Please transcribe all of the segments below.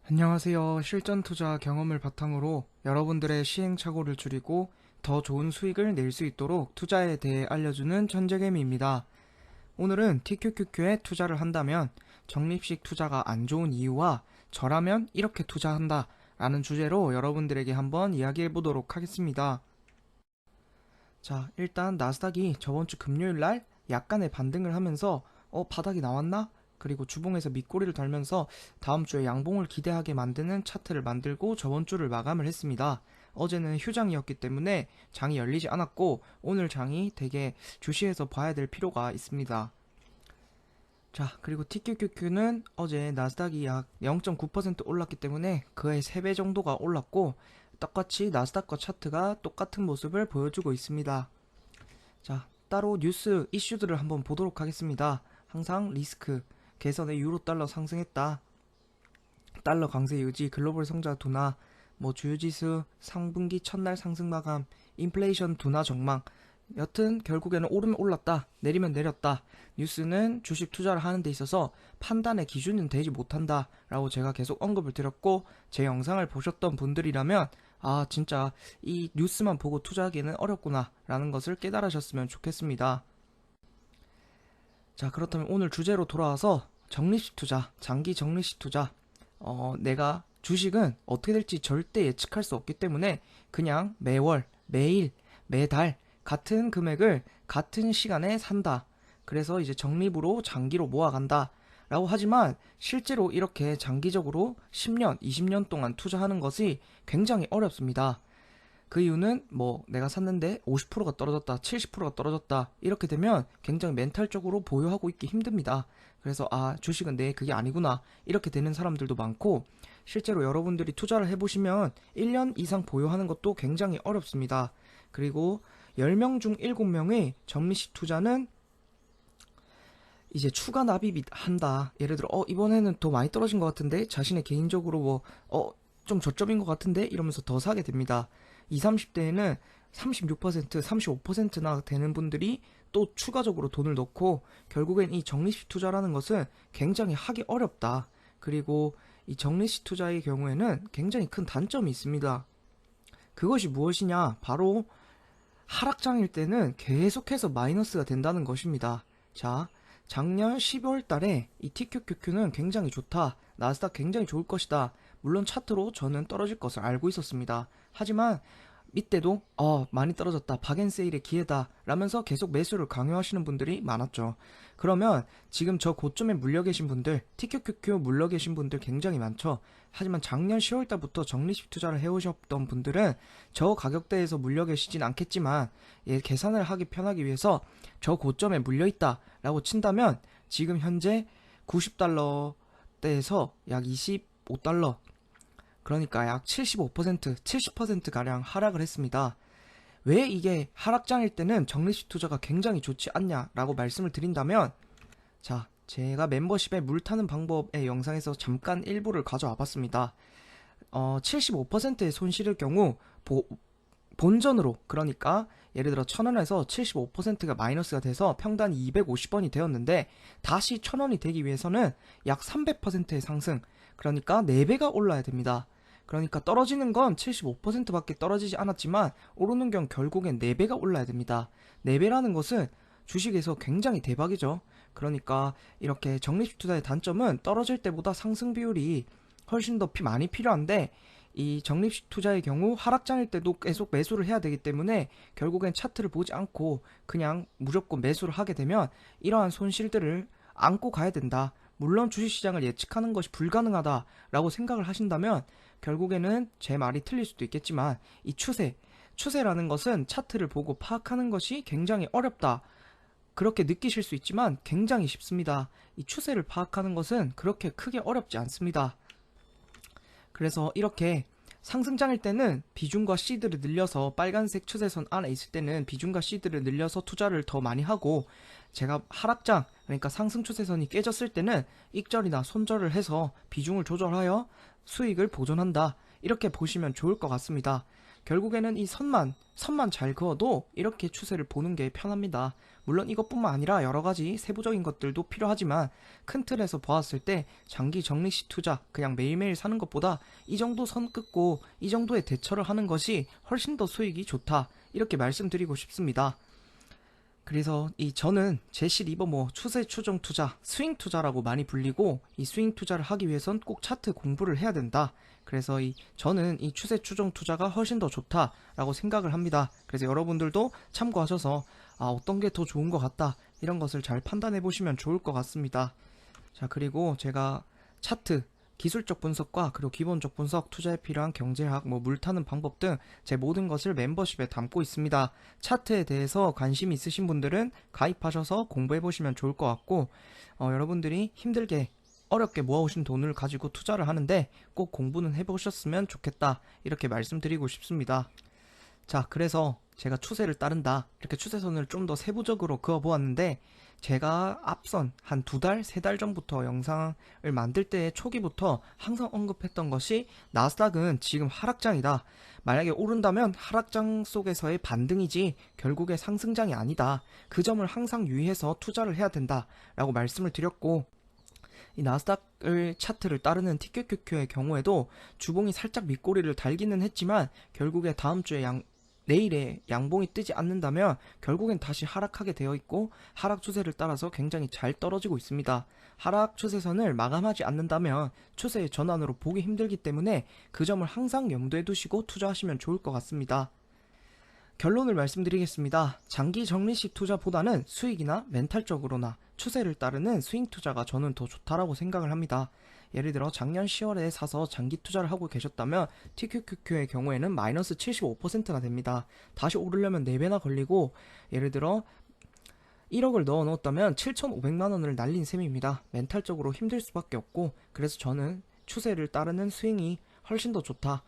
안녕하세요. 실전 투자 경험을 바탕으로 여러분들의 시행착오를 줄이고 더 좋은 수익을 낼 수 있도록 투자에 대해 알려주는 천재개미입니다. 오늘은 TQQQ에 투자를 한다면 적립식 투자가 안 좋은 이유와 저라면 이렇게 투자한다 라는 주제로 여러분들에게 한번 이야기해 보도록 하겠습니다. 자, 일단 나스닥이 저번주 금요일날 약간의 반등을 하면서 바닥이 나왔나? 그리고 주봉에서 밑꼬리를 달면서 다음 주에 양봉을 기대하게 만드는 차트를 만들고 저번 주를 마감을 했습니다. 어제는 휴장이었기 때문에 장이 열리지 않았고 오늘 장이 되게 주시해서 봐야 될 필요가 있습니다. 자, 그리고 TQQQ는 어제 나스닥이 약 0.9% 올랐기 때문에 그의 3배 정도가 올랐고 똑같이 나스닥과 차트가 똑같은 모습을 보여주고 있습니다. 자, 따로 뉴스 이슈들을 한번 보도록 하겠습니다. 항상 리스크, 개선의 유로 달러 상승했다. 달러 강세 유지, 글로벌 성장 둔화, 주요지수 상분기 첫날 상승 마감, 인플레이션 둔화 전망. 여튼 결국에는 오르면 올랐다, 내리면 내렸다. 뉴스는 주식 투자를 하는 데 있어서 판단의 기준은 되지 못한다 라고 제가 계속 언급을 드렸고, 제 영상을 보셨던 분들이라면 진짜 이 뉴스만 보고 투자하기는 어렵구나 라는 것을 깨달으셨으면 좋겠습니다. 자, 그렇다면 오늘 주제로 돌아와서 적립식 투자, 장기 적립식 투자. 내가 주식은 어떻게 될지 절대 예측할 수 없기 때문에 그냥 매월, 매일, 매달 같은 금액을 같은 시간에 산다. 그래서 이제 적립으로 장기로 모아간다 라고 하지만 실제로 이렇게 장기적으로 10년, 20년 동안 투자하는 것이 굉장히 어렵습니다. 그 이유는 내가 샀는데 50%가 떨어졌다, 70%가 떨어졌다 이렇게 되면 굉장히 멘탈적으로 보유하고 있기 힘듭니다. 그래서 주식은 그게 아니구나 이렇게 되는 사람들도 많고, 실제로 여러분들이 투자를 해보시면 1년 이상 보유하는 것도 굉장히 어렵습니다. 그리고 10명 중 7명의 적립식 투자는 이제 추가 납입 한다. 예를 들어 이번에는 더 많이 떨어진 것 같은데 자신의 개인적으로 좀 저점인 것 같은데 이러면서 더 사게 됩니다. 20, 30대에는 36%, 35%나 되는 분들이 또 추가적으로 돈을 넣고, 결국엔 이 적립식 투자라는 것은 굉장히 하기 어렵다. 그리고 이 적립식 투자의 경우에는 굉장히 큰 단점이 있습니다. 그것이 무엇이냐? 바로 하락장일 때는 계속해서 마이너스가 된다는 것입니다. 자, 작년 12월 달에 이 TQQQ는 굉장히 좋다, 나스닥 굉장히 좋을 것이다, 물론 차트로 저는 떨어질 것을 알고 있었습니다. 하지만 이때도 많이 떨어졌다, 박앤세일의 기회다 라면서 계속 매수를 강요하시는 분들이 많았죠. 그러면 지금 저 고점에 물려 계신 분들, TQQQ 물려 계신 분들 굉장히 많죠. 하지만 작년 10월 달부터 적립식 투자를 해오셨던 분들은 저 가격대에서 물려 계시진 않겠지만 계산을 하기 편하기 위해서 저 고점에 물려 있다 라고 친다면 지금 현재 90달러대에서 약 25달러, 그러니까 약 75%, 70%가량 하락을 했습니다. 왜 이게 하락장일 때는 적립식 투자가 굉장히 좋지 않냐라고 말씀을 드린다면, 자, 제가 멤버십에 물 타는 방법의 영상에서 잠깐 일부를 가져와 봤습니다. 75%의 손실일 경우 본전으로, 그러니까 예를 들어 1000원에서 75%가 마이너스가 돼서 평단이 250원이 되었는데 다시 1000원이 되기 위해서는 약 300%의 상승, 그러니까 4배가 올라야 됩니다. 그러니까 떨어지는 건 75%밖에 떨어지지 않았지만 오르는 경 결국엔 4배가 올라야 됩니다. 4배라는 것은 주식에서 굉장히 대박이죠. 그러니까 이렇게 적립식 투자의 단점은 떨어질 때보다 상승 비율이 훨씬 더 많이 필요한데, 이 적립식 투자의 경우 하락장일 때도 계속 매수를 해야 되기 때문에 결국엔 차트를 보지 않고 그냥 무조건 매수를 하게 되면 이러한 손실들을 안고 가야 된다. 물론 주식시장을 예측하는 것이 불가능하다라고 생각을 하신다면 결국에는 제 말이 틀릴 수도 있겠지만 이 추세라는 것은 차트를 보고 파악하는 것이 굉장히 어렵다, 그렇게 느끼실 수 있지만 굉장히 쉽습니다. 이 추세를 파악하는 것은 그렇게 크게 어렵지 않습니다. 그래서 이렇게 상승장일 때는 비중과 시드를 늘려서, 빨간색 추세선 안에 있을 때는 비중과 시드를 늘려서 투자를 더 많이 하고, 제가 하락장, 그러니까 상승 추세선이 깨졌을 때는 익절이나 손절을 해서 비중을 조절하여 수익을 보존한다, 이렇게 보시면 좋을 것 같습니다. 결국에는 이 선만 잘 그어도 이렇게 추세를 보는 게 편합니다. 물론 이것뿐만 아니라 여러 가지 세부적인 것들도 필요하지만 큰 틀에서 보았을 때 장기 적립식 투자, 그냥 매일매일 사는 것보다 이 정도 선 긋고 이 정도의 대처를 하는 것이 훨씬 더 수익이 좋다, 이렇게 말씀드리고 싶습니다. 그래서 저는 제시 리버모 추세 추종 투자, 스윙 투자라고 많이 불리고, 이 스윙 투자를 하기 위해선 꼭 차트 공부를 해야 된다. 그래서 저는 이 추세 추종 투자가 훨씬 더 좋다라고 생각을 합니다. 그래서 여러분들도 참고하셔서 어떤 게 더 좋은 것 같다, 이런 것을 잘 판단해 보시면 좋을 것 같습니다. 자, 그리고 제가 차트 기술적 분석과 그리고 기본적 분석, 투자에 필요한 경제학, 물 타는 방법 등 제 모든 것을 멤버십에 담고 있습니다. 차트에 대해서 관심 있으신 분들은 가입하셔서 공부해 보시면 좋을 것 같고, 여러분들이 힘들게 어렵게 모아오신 돈을 가지고 투자를 하는데 꼭 공부는 해보셨으면 좋겠다, 이렇게 말씀드리고 싶습니다. 자, 그래서 제가 추세를 따른다, 이렇게 추세선을 좀 더 세부적으로 그어보았는데, 제가 앞선 한 2달, 3달 전부터 영상을 만들 때 초기부터 항상 언급했던 것이, 나스닥은 지금 하락장이다. 만약에 오른다면 하락장 속에서의 반등이지 결국에 상승장이 아니다. 그 점을 항상 유의해서 투자를 해야 된다 라고 말씀을 드렸고, 이 나스닥을 차트를 따르는 TQQQ의 경우에도 주봉이 살짝 밑꼬리를 달기는 했지만 결국에 다음 주에 내일에 양봉이 뜨지 않는다면 결국엔 다시 하락하게 되어 있고, 하락 추세를 따라서 굉장히 잘 떨어지고 있습니다. 하락 추세선을 마감하지 않는다면 추세의 전환으로 보기 힘들기 때문에 그 점을 항상 염두에 두시고 투자하시면 좋을 것 같습니다. 결론을 말씀드리겠습니다. 장기 적립식 투자보다는 수익이나 멘탈적으로나 추세를 따르는 스윙 투자가 저는 더 좋다라고 생각을 합니다. 예를 들어 작년 10월에 사서 장기 투자를 하고 계셨다면 TQQQ의 경우에는 마이너스 75%나 됩니다. 다시 오르려면 4배나 걸리고, 예를 들어 1억을 넣어 놓았다면 7,500만원을 날린 셈입니다. 멘탈적으로 힘들 수밖에 없고, 그래서 저는 추세를 따르는 스윙이 훨씬 더 좋다.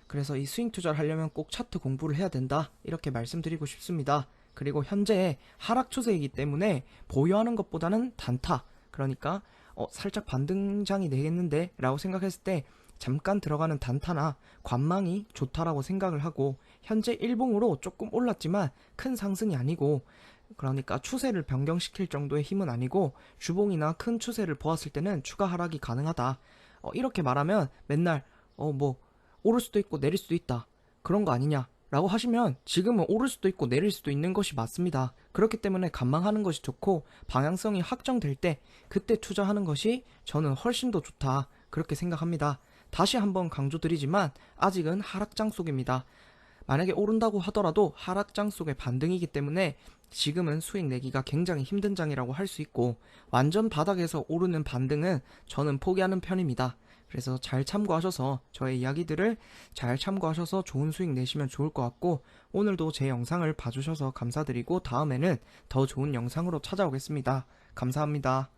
그래서 이 스윙 투자를 하려면 꼭 차트 공부를 해야 된다, 이렇게 말씀드리고 싶습니다. 그리고 현재 하락 추세이기 때문에 보유하는 것보다는 단타, 그러니까 살짝 반등장이 되겠는데 라고 생각했을 때 잠깐 들어가는 단타나 관망이 좋다라고 생각을 하고, 현재 일봉으로 조금 올랐지만 큰 상승이 아니고, 그러니까 추세를 변경시킬 정도의 힘은 아니고 주봉이나 큰 추세를 보았을 때는 추가 하락이 가능하다. 이렇게 말하면 맨날 오를 수도 있고 내릴 수도 있다, 그런 거 아니냐 라고 하시면, 지금은 오를 수도 있고 내릴 수도 있는 것이 맞습니다. 그렇기 때문에 관망하는 것이 좋고, 방향성이 확정될 때 그때 투자하는 것이 저는 훨씬 더 좋다, 그렇게 생각합니다. 다시 한번 강조드리지만 아직은 하락장 속입니다. 만약에 오른다고 하더라도 하락장 속의 반등이기 때문에 지금은 수익 내기가 굉장히 힘든 장이라고 할 수 있고, 완전 바닥에서 오르는 반등은 저는 포기하는 편입니다. 그래서 잘 참고하셔서, 저의 이야기들을 잘 참고하셔서 좋은 수익 내시면 좋을 것 같고, 오늘도 제 영상을 봐주셔서 감사드리고 다음에는 더 좋은 영상으로 찾아오겠습니다. 감사합니다.